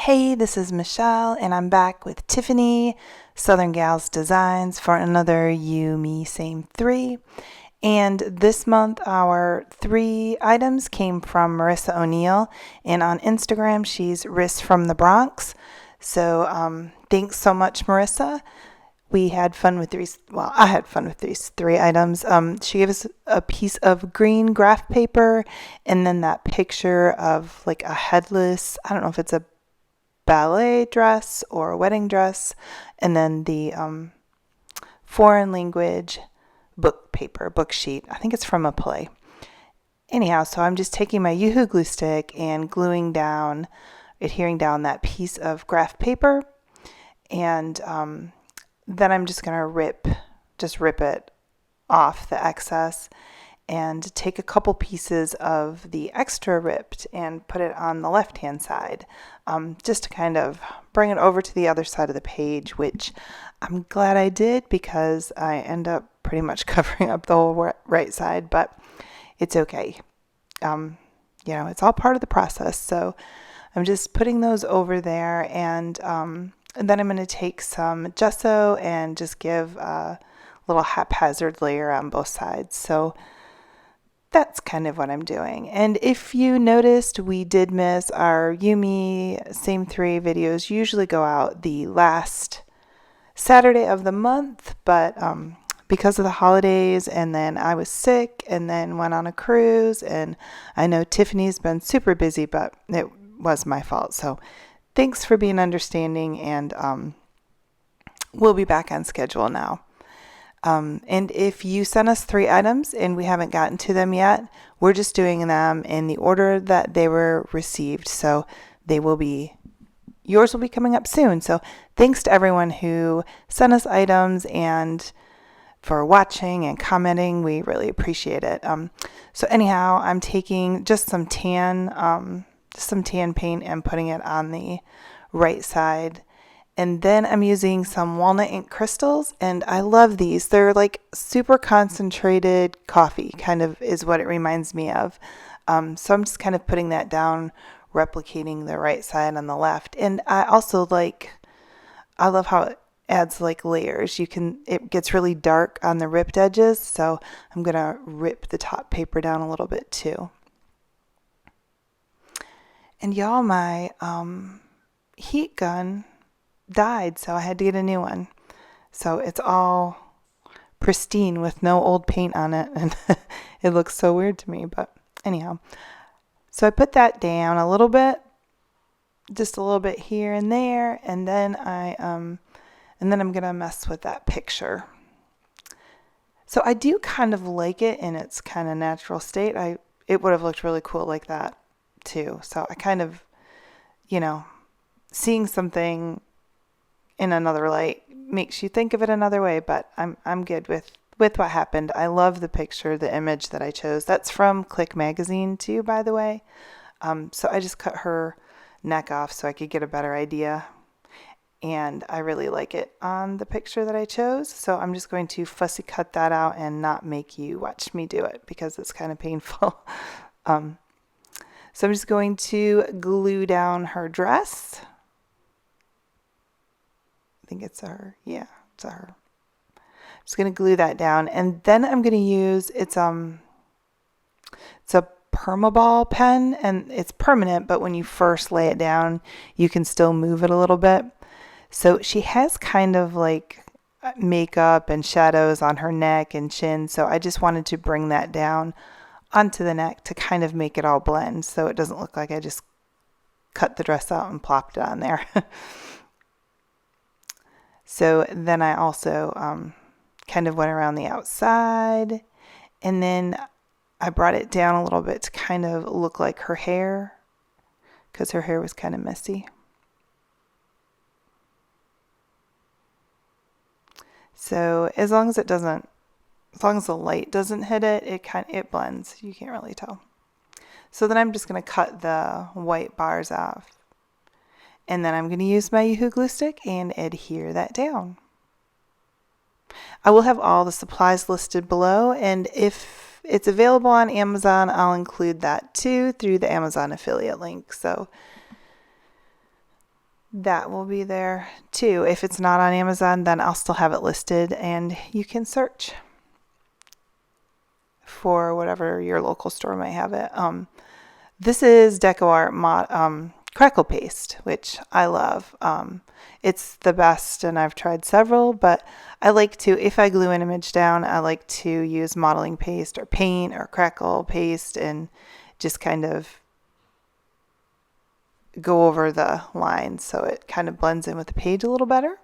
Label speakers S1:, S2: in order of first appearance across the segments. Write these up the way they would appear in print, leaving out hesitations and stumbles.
S1: Hey, this is Michelle, and I'm back with Tiffany, Southern Gals Designs, for another You, Me, Same 3. And this month, our 3 items came from Marissa O'Neill, and on Instagram, she's Riss from the Bronx. So thanks so much, Marissa. We had fun with these. Well, I had fun with these 3 items. She gave us a piece of green graph paper, and then that picture of like a headless, I don't know if it's a ballet dress or a wedding dress, and then the foreign language book sheet. I think it's from a play. Anyhow, so I'm just taking my Yoo-hoo glue stick and adhering down that piece of graph paper, and then I'm just gonna rip it off the excess and take a couple pieces of the extra ripped and put it on the left hand side, just to kind of bring it over to the other side of the page, which I'm glad I did because I end up pretty much covering up the whole right side, but it's okay. It's all part of the process. So I'm just putting those over there, and then I'm going to take some gesso and just give a little haphazard layer on both sides. So that's kind of what I'm doing. And if you noticed, we did miss our Yumi Same 3 videos. Usually go out the last Saturday of the month, but because of the holidays, and then I was sick and then went on a cruise, and I know Tiffany's been super busy, but it was my fault. So thanks for being understanding, and we'll be back on schedule now. And if you sent us 3 items and we haven't gotten to them yet, we're just doing them in the order that they were received. So yours will be coming up soon. So thanks to everyone who sent us items and for watching and commenting. We really appreciate it. So anyhow, I'm taking just some tan paint and putting it on the right side. And then I'm using some walnut ink crystals, and I love these. They're like super concentrated coffee, kind of is what it reminds me of. So I'm just kind of putting that down, replicating the right side on the left. And I love how it adds like layers. It gets really dark on the ripped edges, so I'm gonna rip the top paper down a little bit too. And y'all, my heat gun died, so I had to get a new one. So it's all pristine with no old paint on it, and it looks so weird to me, but anyhow. So I put that down a little bit, just a little bit here and there, and then I'm gonna mess with that picture. So I do kind of like it in its kind of natural state. It would have looked really cool like that too. So I kind of, seeing something in another light makes you think of it another way, but I'm good with what happened. I love the picture, the image that I chose. That's from Click Magazine too, by the way. So I just cut her neck off so I could get a better idea, and I really like it on the picture that I chose. So I'm just going to fussy cut that out and not make you watch me do it because it's kind of painful. So I'm just going to glue down her dress. I think it's her. Yeah, it's her. I'm just going to glue that down, and then I'm going to use it's a permaball pen, and it's permanent, but when you first lay it down, you can still move it a little bit. So she has kind of like makeup and shadows on her neck and chin, so I just wanted to bring that down onto the neck to kind of make it all blend, so it doesn't look like I just cut the dress out and plopped it on there. So then I also kind of went around the outside, and then I brought it down a little bit to kind of look like her hair, because her hair was kind of messy. So as long as the light doesn't hit it, it blends. You can't really tell. So then I'm just going to cut the white bars off. And then I'm going to use my Yoo-hoo glue stick and adhere that down. I will have all the supplies listed below, and if it's available on Amazon, I'll include that too through the Amazon affiliate link. So that will be there too. If it's not on Amazon, then I'll still have it listed and you can search for whatever your local store might have it. This is DecoArt crackle paste, which I love. It's the best, and I've tried several, but I like to, if I glue an image down, I like to use modeling paste or paint or crackle paste and just kind of go over the lines so it kind of blends in with the page a little better.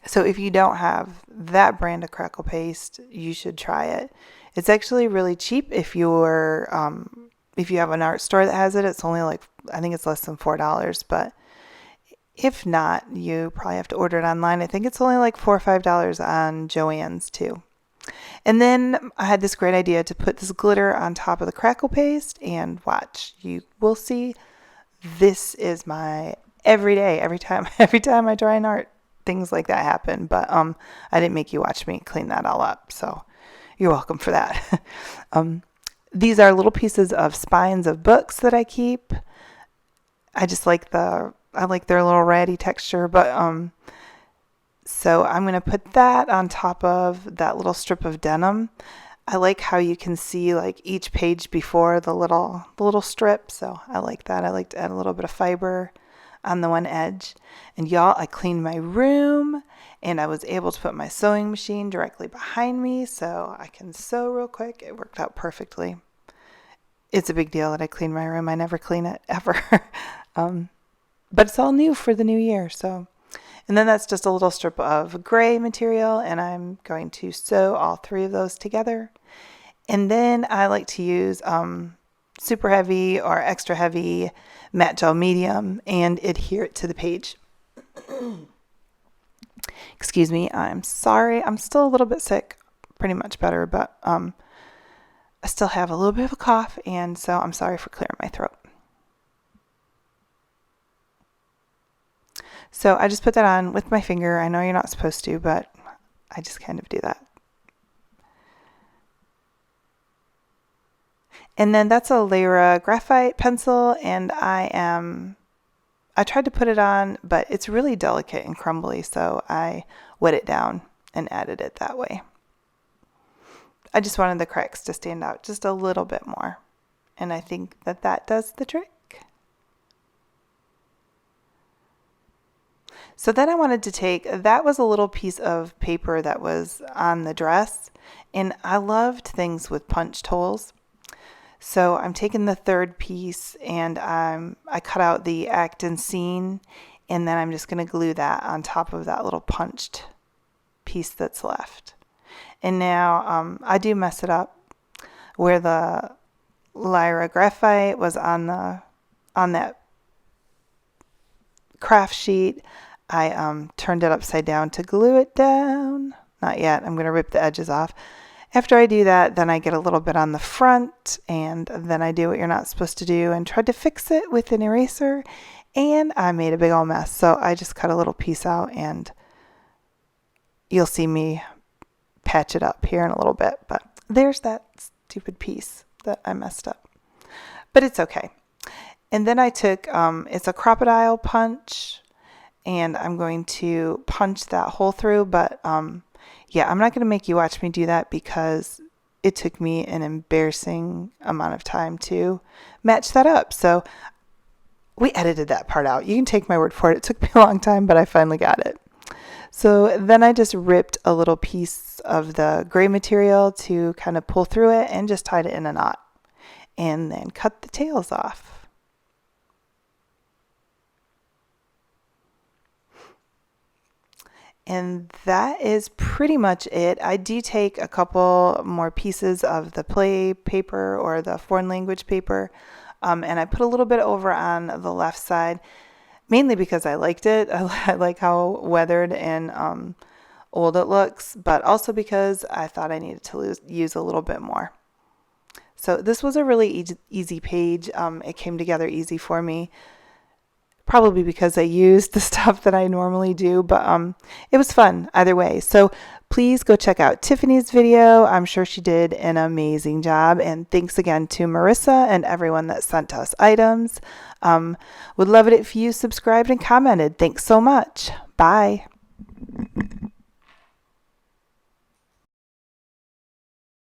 S1: So if you don't have that brand of crackle paste, you should try it. It's actually really cheap if you have an art store that has it. It's only like, I think it's less than $4, but if not, you probably have to order it online. I think it's only like $4 or $5 on Joann's too. And then I had this great idea to put this glitter on top of the crackle paste, and watch, you will see. This is my everyday, every time I try an art, things like that happen. But I didn't make you watch me clean that all up, so you're welcome for that. These are little pieces of spines of books that I keep. I just like their little ratty texture, but so I'm going to put that on top of that little strip of denim. I like how you can see like each page before the little strip, so I like that. I like to add a little bit of fiber on the one edge. And y'all, I cleaned my room and I was able to put my sewing machine directly behind me so I can sew real quick. It worked out perfectly. It's a big deal that I clean my room. I never clean it ever. But it's all new for the new year. So, and then that's just a little strip of gray material, and I'm going to sew all three of those together. And then I like to use super heavy or extra heavy matte gel medium and adhere it to the page. Excuse me, I'm sorry. I'm still a little bit sick. Pretty much better, but I still have a little bit of a cough, and so I'm sorry for clearing my throat. So I just put that on with my finger. I know you're not supposed to, but I just kind of do that. And then that's a Lyra graphite pencil, and I tried to put it on, but it's really delicate and crumbly, so I wet it down and added it that way. I just wanted the cracks to stand out just a little bit more, and I think that does the trick. So then I wanted to take, that was a little piece of paper that was on the dress, and I loved things with punched holes. So I'm taking the third piece, and I cut out the act and scene, and then I'm just going to glue that on top of that little punched piece that's left. And now I do mess it up where the Lyra graphite was on that craft sheet. I turned it upside down to glue it down. Not yet. I'm going to rip the edges off. After I do that, then I get a little bit on the front, and then I do what you're not supposed to do and tried to fix it with an eraser, and I made a big old mess. So I just cut a little piece out, and you'll see me patch it up here in a little bit. But there's that stupid piece that I messed up. But it's okay. And then I took, it's a crocodile punch, and I'm going to punch that hole through, but yeah, I'm not going to make you watch me do that because it took me an embarrassing amount of time to match that up. So we edited that part out. You can take my word for it. It took me a long time, but I finally got it. So then I just ripped a little piece of the gray material to kind of pull through it and just tied it in a knot, and then cut the tails off. And that is pretty much it. I do take a couple more pieces of the play paper or the foreign language paper, and I put a little bit over on the left side, mainly because I liked it. I like how weathered and old it looks, but also because I thought I needed to use a little bit more. So this was a really easy page. It came together easy for me. Probably because I used the stuff that I normally do, but it was fun either way. So please go check out Tiffany's video. I'm sure she did an amazing job. And thanks again to Marissa and everyone that sent us items. Would love it if you subscribed and commented. Thanks so much. Bye.